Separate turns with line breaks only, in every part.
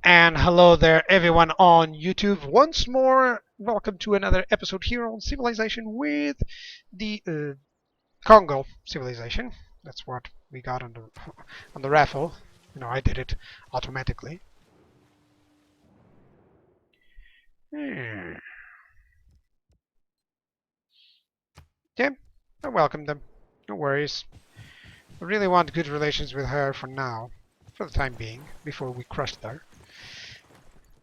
And hello there, everyone on YouTube. Once more, welcome to another episode here on Civilization with the Congo civilization. That's what we got on the raffle. You know, I did it automatically. Hmm. Yeah, I welcome them. No worries. I really want good relations with her for now, for the time being, before we crush her.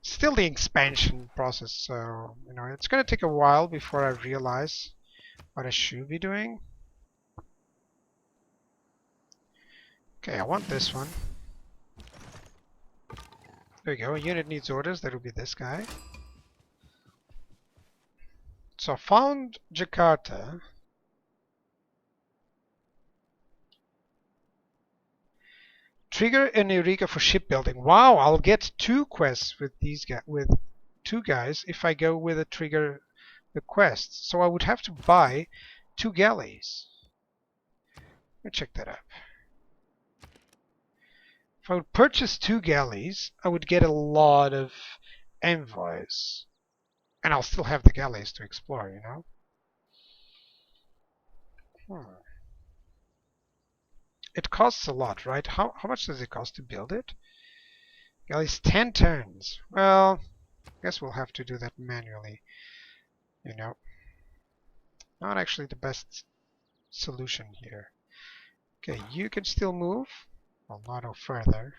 Still the expansion process, so you know it's gonna take a while before I realize what I should be doing. Okay, I want this one. There we go. A unit needs orders. That'll be this guy. So I found Jakarta. Trigger an Eureka for shipbuilding. Wow, I'll get 2 quests with these guys, with 2 guys if I go with a trigger the quest. So I would have to buy 2 galleys. Let me check that up. If I would purchase 2 galleys, I would get a lot of envoys. And I'll still have the galleys to explore, you know? It costs a lot, right? How much does it cost to build it? Galleys 10 turns. Well, I guess we'll have to do that manually. You know, not actually the best solution here. Okay, you can still move. Well, not no further.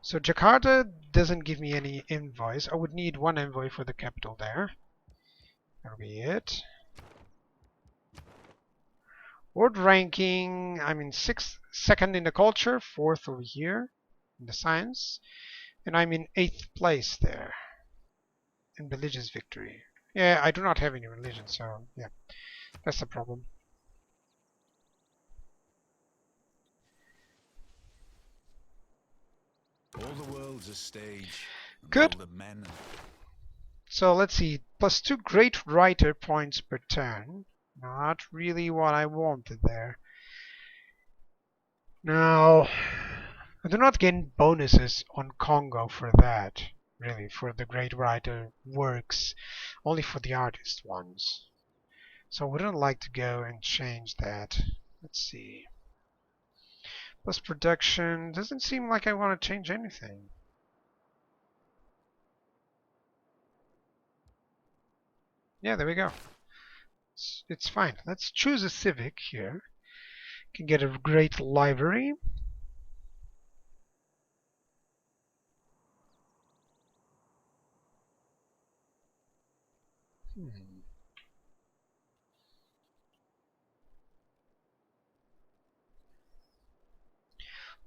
So Jakarta doesn't give me any envoys. I would need 1 envoy for the capital there. That'll be it. World ranking, I'm in 6th, 2nd in the culture, 4th over here in the science, and I'm in 8th place there in religious victory. Yeah, I do not have any religion, so yeah, that's the problem.
All the world's a stage.
Good.
All the men.
So let's see, plus 2 great writer points per turn. Not really what I wanted there. Now, I do not get bonuses on Congo for that, really, for the great writer works, only for the artist ones. So I wouldn't like to go and change that. Let's see. Plus production, doesn't seem like I want to change anything. Yeah, there we go. It's fine. Let's choose a civic here. Can get a great library.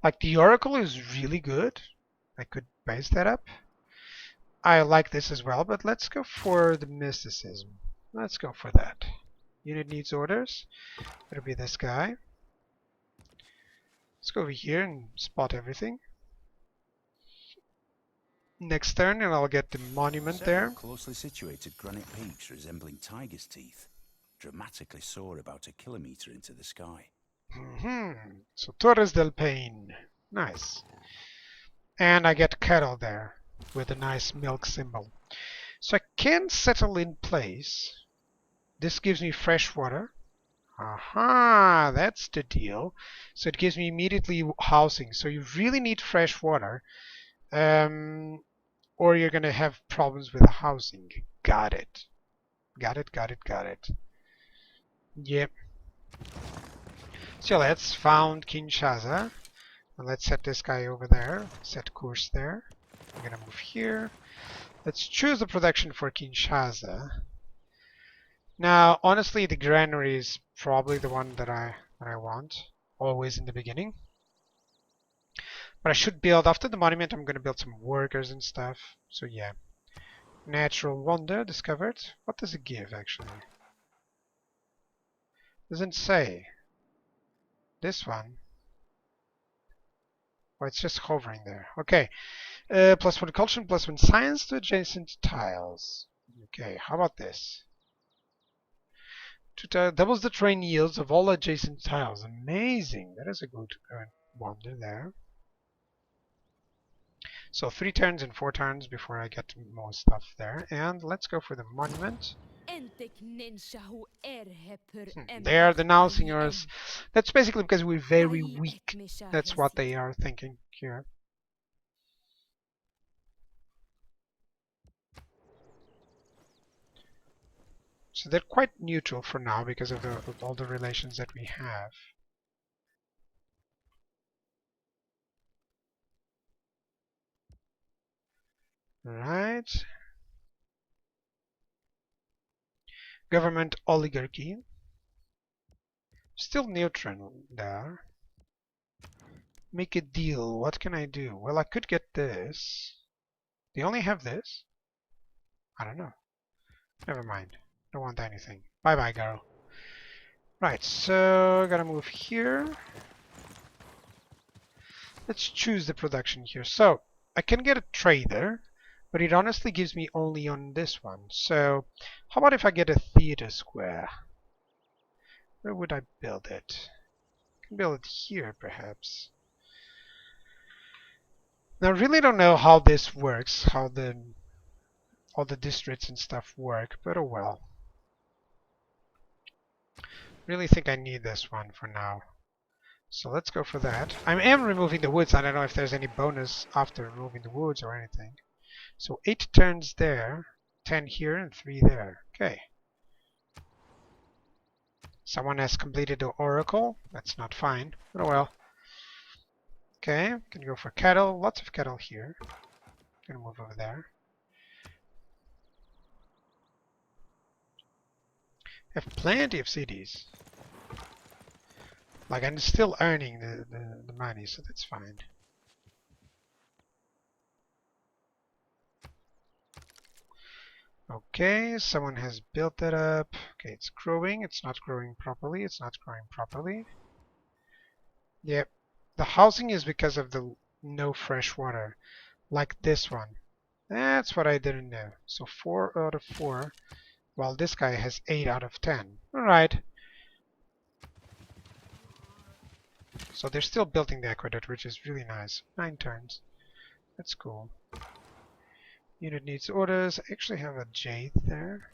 Like the Oracle is really good. I could base that up. I like this as well, but let's go for the mysticism. Let's go for that. Unit needs orders. It'll be this guy. Let's go over here and spot everything. Next turn, and I'll get the monument there.
Closely situated granite peaks resembling tiger's teeth dramatically soar about 1 kilometer into the sky.
So Torres del Paine. Nice. And I get cattle there with a nice milk symbol. So I can settle in place. This gives me fresh water. Aha, that's the deal. So it gives me immediately housing. So you really need fresh water. Or you're going to have problems with housing. Got it. Got it. Yep. So let's found Kinshasa. And let's set this guy over there. Set course there. I'm going to move here. Let's choose the production for Kinshasa. Now, honestly, the granary is probably the one that I want. Always in the beginning. But I should build, after the monument, I'm going to build some workers and stuff. So yeah. Natural wonder discovered. What does it give, actually? Doesn't say. This one. Oh, it's just hovering there. Okay. +1 culture, +1 science to adjacent tiles. Okay, how about this? Doubles the terrain yields of all adjacent tiles. Amazing. That is a good wonder there. So 3 turns and 4 turns before I get more stuff there. And let's go for the monument. They are denouncing us. That's basically because we're very weak. That's what they are thinking here. So they're quite neutral for now because of all the relations that we have. Right. Government oligarchy. Still neutral there. Make a deal. What can I do? Well, I could get this. They only have this? I don't know. Never mind. Don't want anything. Bye-bye, girl. Right, so gotta move here. Let's choose the production here. So, I can get a trader, but it honestly gives me only on this one. So, how about if I get a theater square? Where would I build it? I can build it here, perhaps. Now, I really don't know how this works, how all the districts and stuff work, but oh well. Really think I need this one for now. So let's go for that. I am removing the woods. I don't know if there's any bonus after removing the woods or anything. So 8 turns there, 10 here, and 3 there. Okay. Someone has completed the oracle. That's not fine, but oh well. Okay, can go for cattle. Lots of cattle here. Gonna move over there. Have plenty of cities. Like, I'm still earning the money, so that's fine. Okay, someone has built that up. Okay, it's growing. It's not growing properly. It's not growing properly. Yep. The housing is because of the no fresh water. Like this one. That's what I didn't know. So 4 out of 4, while this guy has 8 out of 10. Alright. So they're still building the aqueduct, which is really nice. 9 turns. That's cool. Unit needs orders. I actually have a jade there.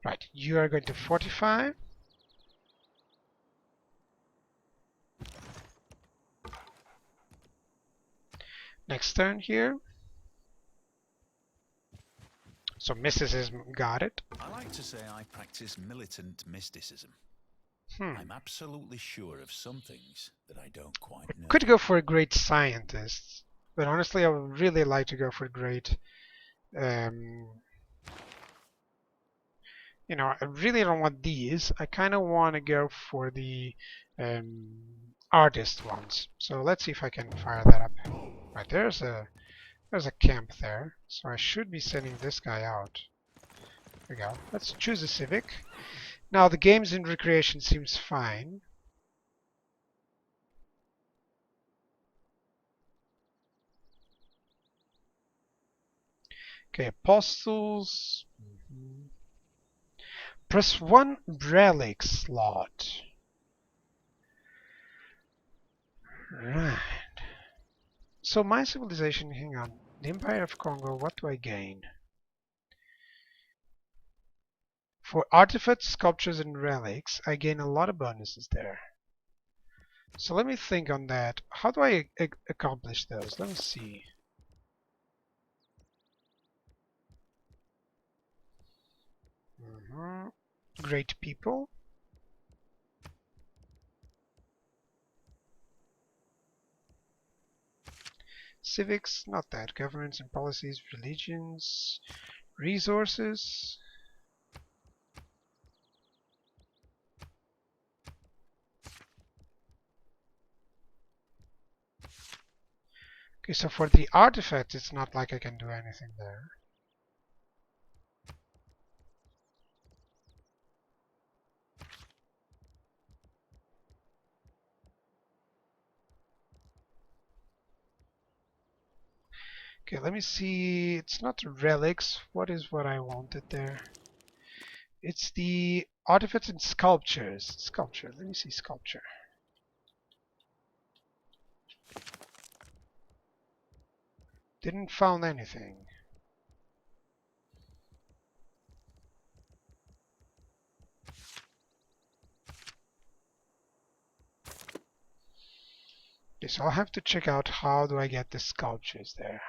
Right, you are going to fortify. Next turn here. So mysticism got it.
I like to say I practice militant mysticism. I'm absolutely sure of some things that I don't quite know.
Could go for a great scientist, but honestly I would really like to go for a great you know, I really don't want these. I kind of want to go for the artist ones. So let's see if I can fire that up. Right, there's a camp there. So I should be sending this guy out. There we go. Let's choose a civic. Now the games and recreation seems fine. Okay, apostles. Press 1 relic slot. Right. So my civilization, hang on. The Empire of Congo, what do I gain? For artifacts, sculptures, and relics, I gain a lot of bonuses there. So let me think on that. How do I accomplish those? Let me see. Great people. Civics, not that. Governments and policies, religions, resources. Okay, so for the artifact, it's not like I can do anything there. Okay, let me see. It's not relics. What is what I wanted there? It's the artifacts and sculptures. Sculpture. Let me see sculpture. Didn't found anything. Okay, so I'll have to check out how do I get the sculptures there.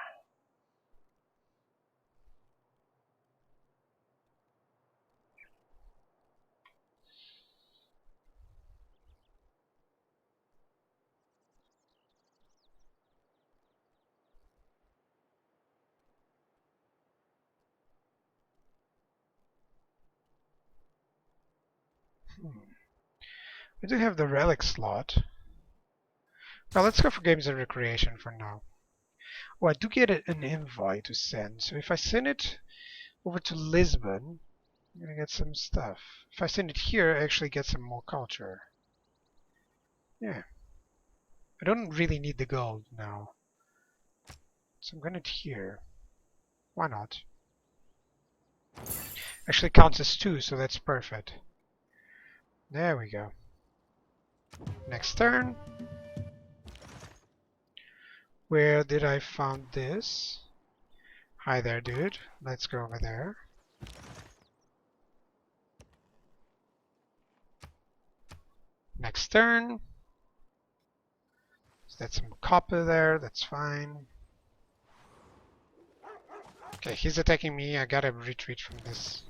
We do have the relic slot. Well, let's go for games and recreation for now. Oh, I do get an envoy to send. So if I send it over to Lisbon, I'm gonna get some stuff. If I send it here, I actually get some more culture. Yeah. I don't really need the gold now. So I'm gonna here. Why not? Actually counts as 2, so that's perfect. There we go. Next turn. Where did I found this? Hi there, dude. Let's go over there. Next turn. So that's some copper there. That's fine. Okay, he's attacking me. I gotta retreat from this.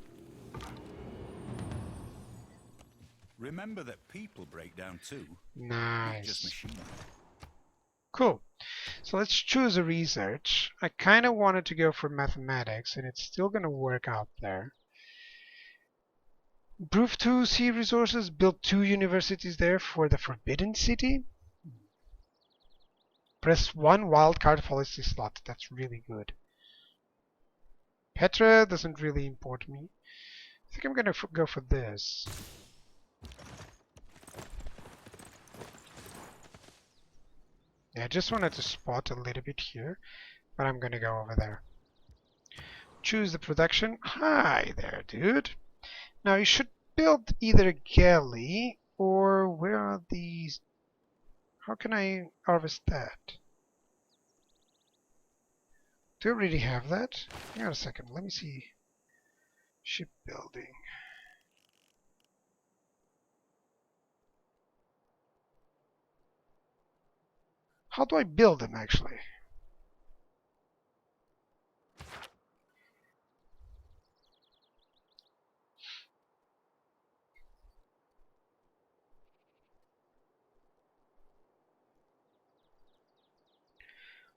Remember that people break down too.
Nice.
Not just machinery.
Cool. So let's choose a research. I kind of wanted to go for mathematics, and it's still going to work out there. Improve 2 sea resources, build 2 universities there for the Forbidden City. Press 1 wildcard policy slot. That's really good. Petra doesn't really import me. I think I'm going to go for this. Yeah, I just wanted to spot a little bit here, but I'm going to go over there. Choose the production. Hi there, dude. Now you should build either a galley or where are these? How can I harvest that? Do I already have that? Hang on a second. Let me see. Shipbuilding. How do I build them actually?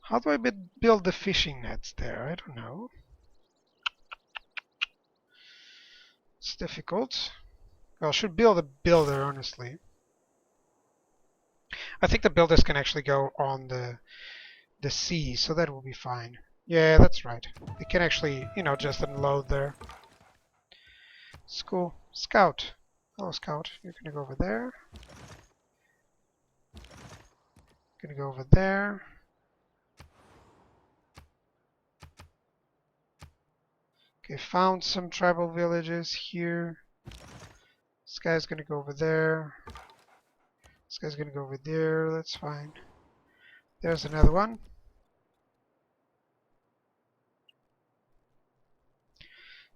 How do I build the fishing nets there? I don't know. It's difficult. Well, I should build a builder, honestly. I think the builders can actually go on the sea, so that will be fine. Yeah, that's right. They can actually, you know, just unload there. It's cool. Scout. Hello, Scout. You're gonna go over there. Gonna go over there. Okay, found some tribal villages here. This guy's gonna go over there. This guy's gonna go over there. That's fine. There's another one.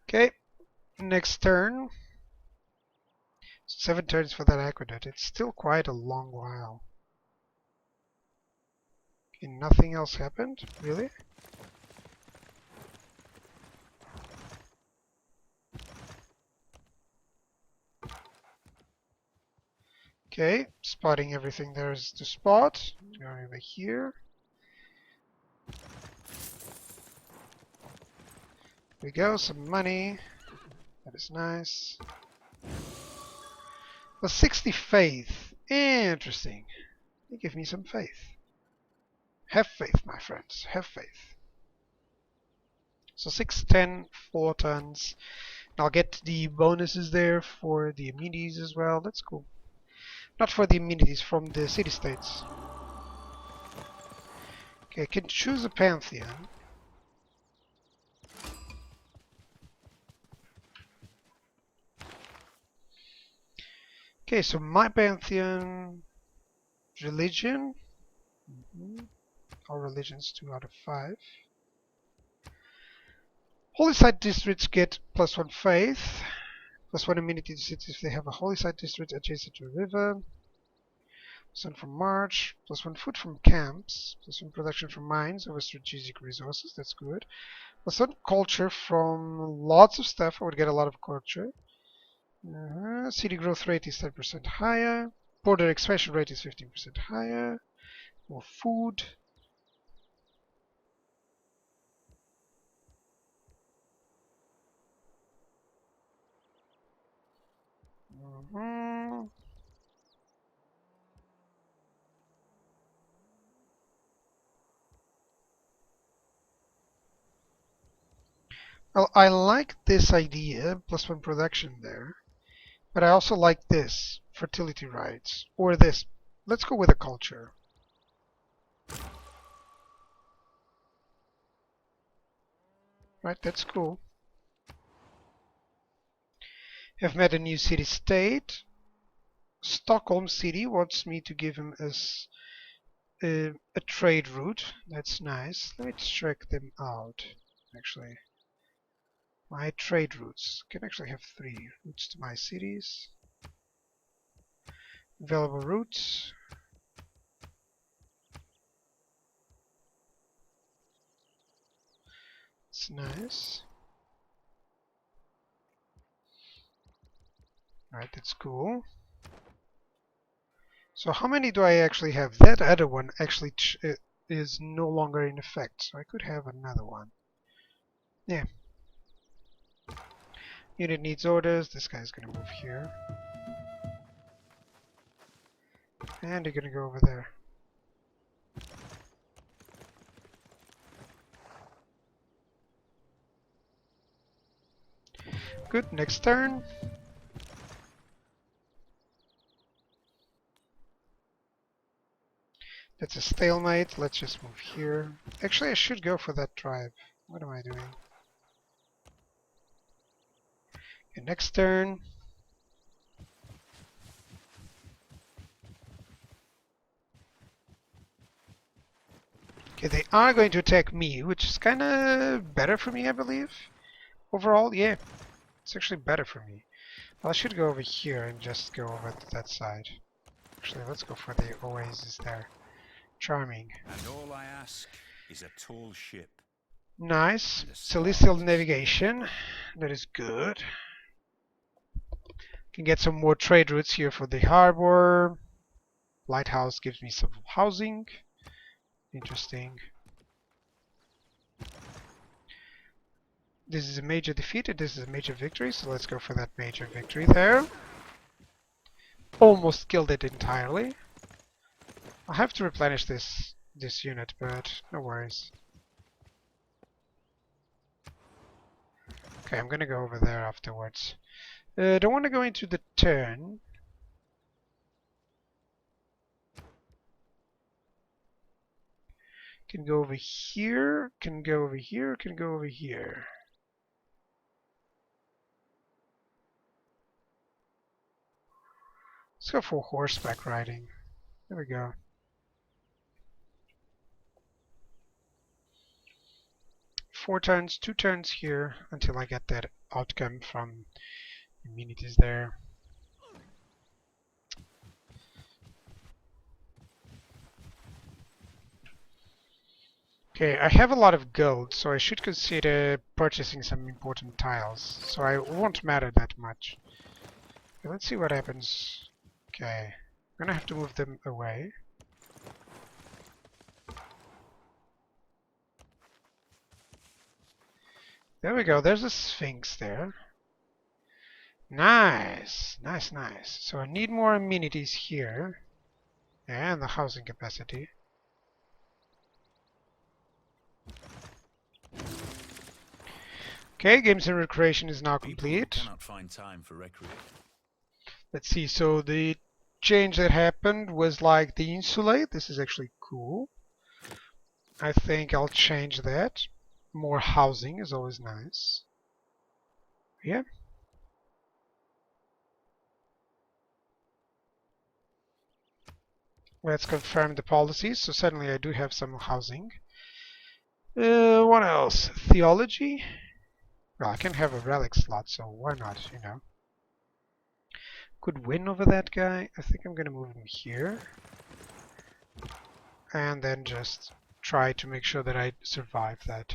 Okay, next turn. 7 turns for that aqueduct. It's still quite a long while. Okay, nothing else happened? Really? Okay, spotting everything there is to spot. Going over here. There we go, some money. That is nice. Well, 60 faith. Interesting. They give me some faith. Have faith, my friends. Have faith. So 6, 10, 4 tons. And I'll get the bonuses there for the amenities as well. That's cool. Not for the amenities, from the city-states. Okay, I can choose a pantheon. Okay, so my pantheon, religion. All religions 2 out of 5. Holy site districts get +1 faith, +1 immunity to cities if they have a holy site district adjacent to a river. +1 from march, +1 food from camps, +1 production from mines over strategic resources. That's good. +1 culture from lots of stuff. I would get a lot of culture. City growth rate is 10% higher. Border expansion rate is 15% higher. More food. Well, I like this idea, +1 production there. But I also like this, fertility rights. Or this. Let's go with a culture. Right, that's cool. Have met a new city-state. Stockholm City wants me to give him a trade route. That's nice. Let me check them out, actually. My trade routes. Can actually have 3 routes to my cities. Available routes. It's nice. Alright, that's cool. So how many do I actually have? That other one actually is no longer in effect, so I could have another one. Yeah. Unit needs orders. This guy's gonna move here. And you're gonna go over there. Good, next turn. That's a stalemate. Let's just move here. Actually, I should go for that tribe. What am I doing? Okay, next turn. Okay, they are going to attack me, which is kind of better for me, I believe. Overall, yeah. It's actually better for me. Well, I should go over here and just go over to that side. Actually, let's go for the oasis there. Charming.
And all I ask is a tall ship.
Nice. Celestial navigation. That is good. Can get some more trade routes here for the harbor. Lighthouse gives me some housing. Interesting. This is a major defeat and this is a major victory, so let's go for that major victory there. Almost killed it entirely. I'll have to replenish this unit, but no worries. Okay, I'm gonna go over there afterwards. Don't want to go into the turn. Can go over here, can go over here, can go over here. Let's go for horseback riding. There we go. Four turns, 2 turns here until I get that outcome from immunities there. Okay, I have a lot of gold, so I should consider purchasing some important tiles. So I won't matter that much. Okay, let's see what happens. Okay, I'm gonna have to move them away. There we go, there's a Sphinx there. Nice, nice, nice. So I need more amenities here. And the housing capacity. Okay, games and recreation is now complete.
Cannot find time for recreation.
Let's see, so the change that happened was like the insulate. This is actually cool. I think I'll change that. More housing is always nice. Yeah. Let's confirm the policies. So suddenly I do have some housing. What else? Theology. Well, I can have a relic slot, so why not, you know. Could win over that guy. I think I'm gonna move him here. And then just try to make sure that I survive that.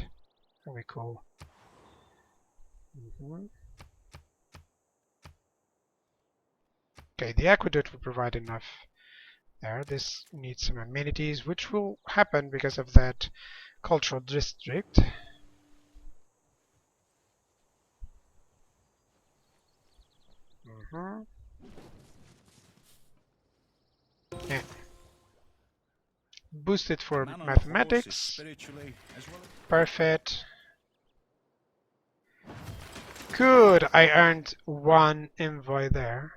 That'll be cool. Okay, the aqueduct will provide enough there. This needs some amenities, which will happen because of that cultural district. Yeah. Boost it for mathematics. Perfect. Good, I earned 1 envoy there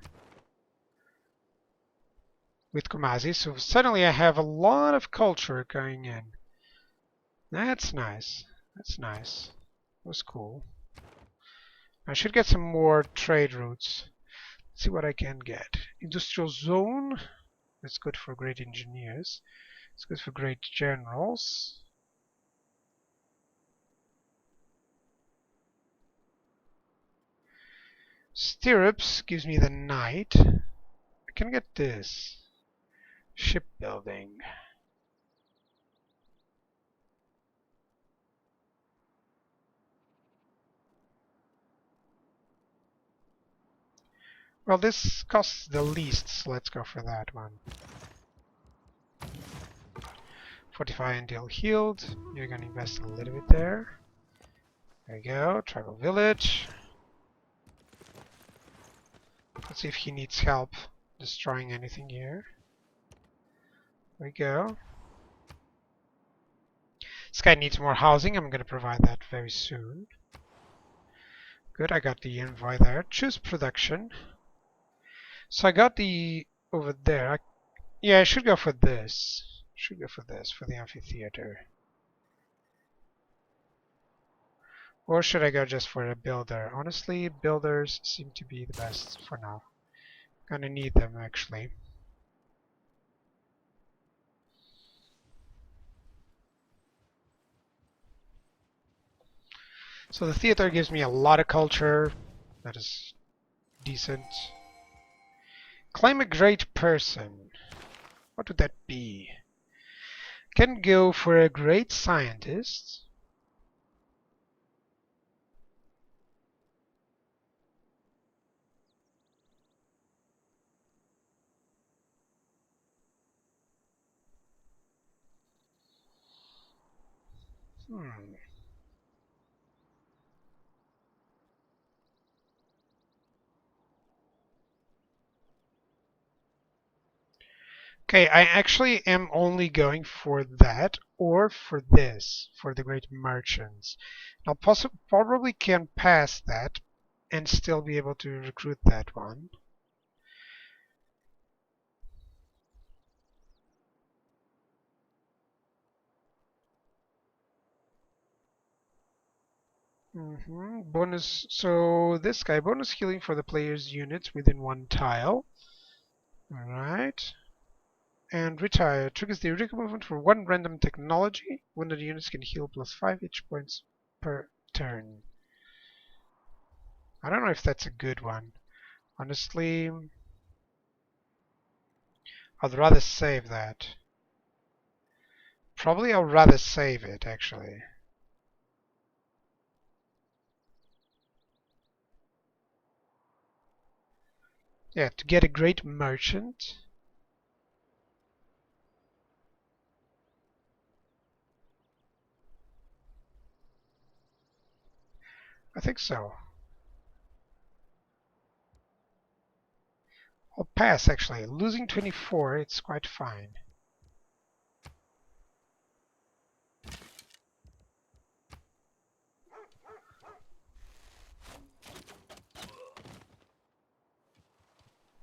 with Kumasi, so suddenly I have a lot of culture going in. That's nice. That's nice. That was cool. I should get some more trade routes. Let's see what I can get. Industrial zone. That's good for great engineers. It's good for great generals. Stirrups gives me the knight. I can get this. Shipbuilding. Well, this costs the least, so let's go for that one. Fortify until healed. You're gonna invest a little bit there. There you go. Tribal village. Let's see if he needs help destroying anything here. There we go. This guy needs more housing. I'm gonna provide that very soon. Good, I got the envoy there. Choose production. So I got the over there. Yeah, I should go for this. Should go for this, for the amphitheater. Or should I go just for a builder? Honestly, builders seem to be the best for now. Gonna need them, actually. So the theater gives me a lot of culture. That is decent. Claim a great person. What would that be? Can go for a great scientist. Okay, I actually am only going for that or for this, for the great merchants. I'll probably can pass that and still be able to recruit that one. Bonus, so this guy, bonus healing for the player's units within 1 tile. Alright. And retire. Triggers the Eureka movement for 1 random technology. Wounded units can heal +5 each points per turn. I don't know if that's a good one. Honestly, I'd rather save that. Probably I'll rather save it, actually. Yeah, to get a great merchant. I think so. I'll pass, actually. Losing 24, it's quite fine.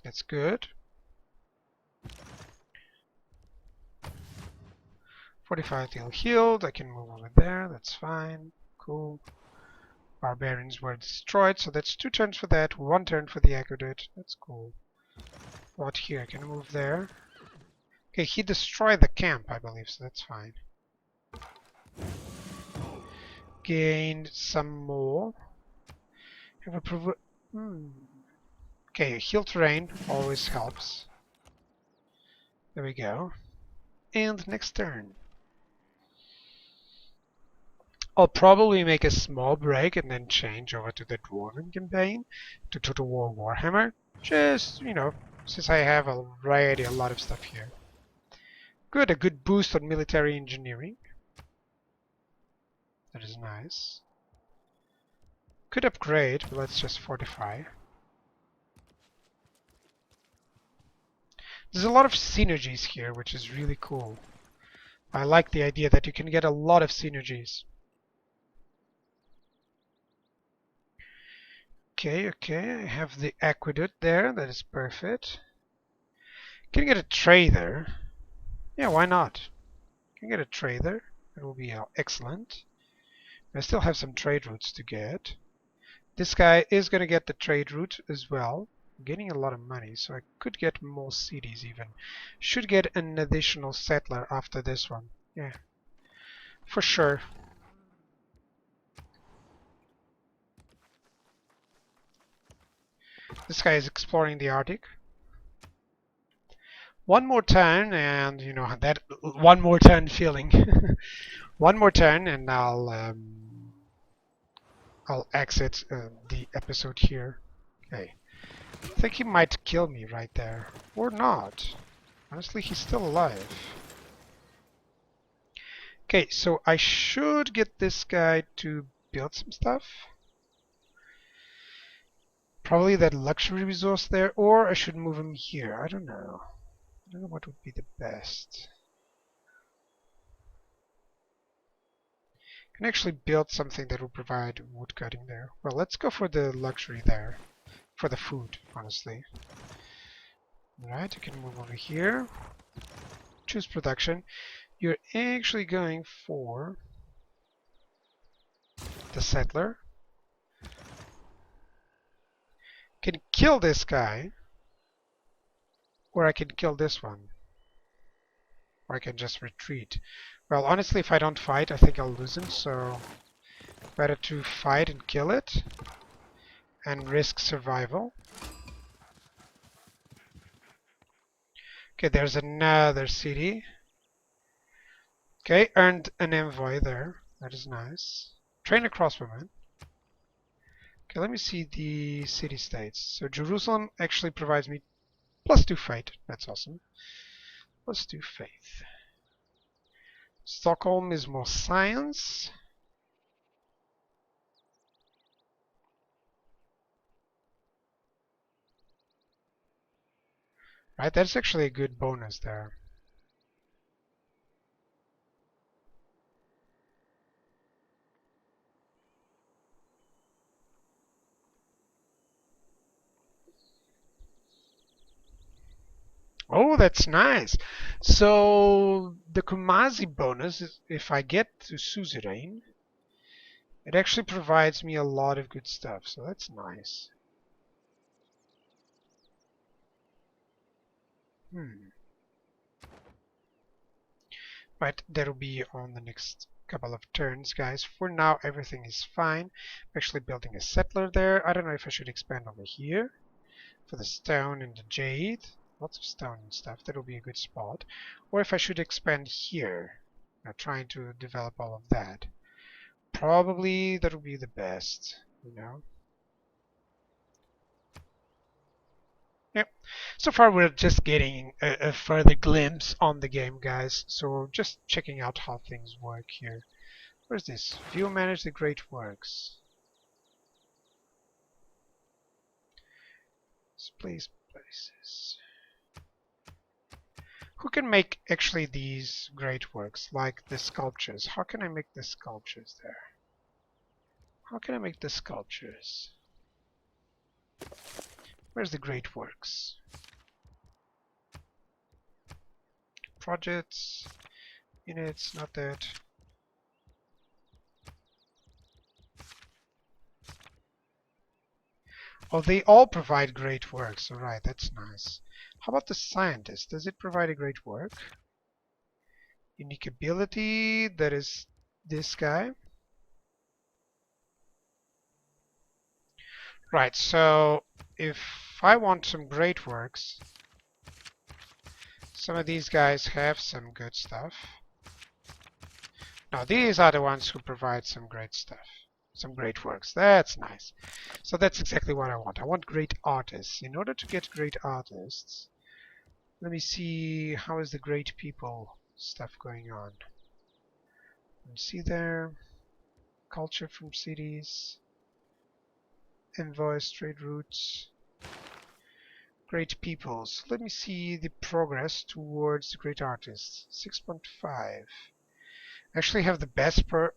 That's good. 45 till healed. I can move over there. That's fine. Cool. Barbarians were destroyed, so that's 2 turns for that, 1 turn for the aqueduct. That's cool. What here? I can move there. Okay, he destroyed the camp, I believe, so that's fine. Gained some more. Have a Okay, heal terrain always helps. There we go. And next turn. I'll probably make a small break and then change over to the Dwarven campaign, to Total War Warhammer. Just, since I have already a lot of stuff here. Good, a good boost on military engineering. That is nice. Could upgrade, but let's just fortify. There's a lot of synergies here, which is really cool. I like the idea that you can get a lot of synergies. Okay, I have the aqueduct there. That is perfect. Can get a trader. Yeah, why not? Can get a trader. That will be excellent. I still have some trade routes to get. This guy is going to get the trade route as well. I'm getting a lot of money, so I could get more cities even. Should get an additional settler after this one. Yeah, for sure. This guy is exploring the Arctic. One more turn, and that one more turn feeling. One more turn, and I'll exit the episode here. Okay. I think he might kill me right there, or not. Honestly, he's still alive. Okay, so I should get this guy to build some stuff. Probably that luxury resource there, or I should move him here. I don't know. I don't know what would be the best. I can actually build something that will provide wood cutting there. Well, let's go for the luxury there. For the food, honestly. Alright, I can move over here. Choose production. You're actually going for the settler. Can kill this guy, or I can kill this one, or I can just retreat. Well, honestly, if I don't fight, I think I'll lose him, so better to fight and kill it and risk survival. Okay, there's another city. Okay, earned an envoy there. That is nice. Train a crossbowman. Okay, let me see the city-states. So Jerusalem actually provides me +2 fight. That's awesome. +2 faith. Stockholm is more science. Right, that's actually a good bonus there. Oh, that's nice. So the Kumasi bonus is if I get to suzerain, it actually provides me a lot of good stuff. So that's nice. Right, that'll be on the next couple of turns, guys. For now, everything is fine. I'm actually building a settler there. I don't know if I should expand over here for the stone and the jade. Lots of stone and stuff. That'll be a good spot. Or if I should expand here, trying to develop all of that. Probably that'll be the best, Yep. So far we're just getting a further glimpse on the game, guys. So just checking out how things work here. Where's this? View manage the great works. Displays places. Who can make actually these great works, like the sculptures? How can I make the sculptures there? How can I make the sculptures? Where's the great works? Projects, units, not that. Oh, they all provide great works. Alright, that's nice. How about the scientist? Does it provide a great work? Unique ability, that is this guy. Right, so if I want some great works, some of these guys have some good stuff. Now these are the ones who provide some great stuff, some great works. That's nice. So that's exactly what I want. I want great artists. In order to get great artists, let me see how is the great people stuff going on. See there, culture from cities, envoys, trade routes, great peoples. Let me see the progress towards the great artists. 6.5. Actually have the best per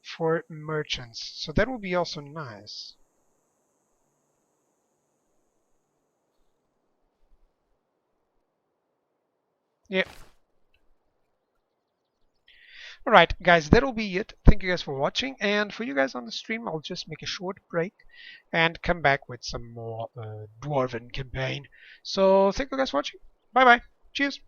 for merchants, so that will be also nice. Yeah. Alright, guys, that'll be it. Thank you guys for watching. And for you guys on the stream, I'll just make a short break and come back with some more Dwarven campaign. So thank you guys for watching. Bye bye. Cheers.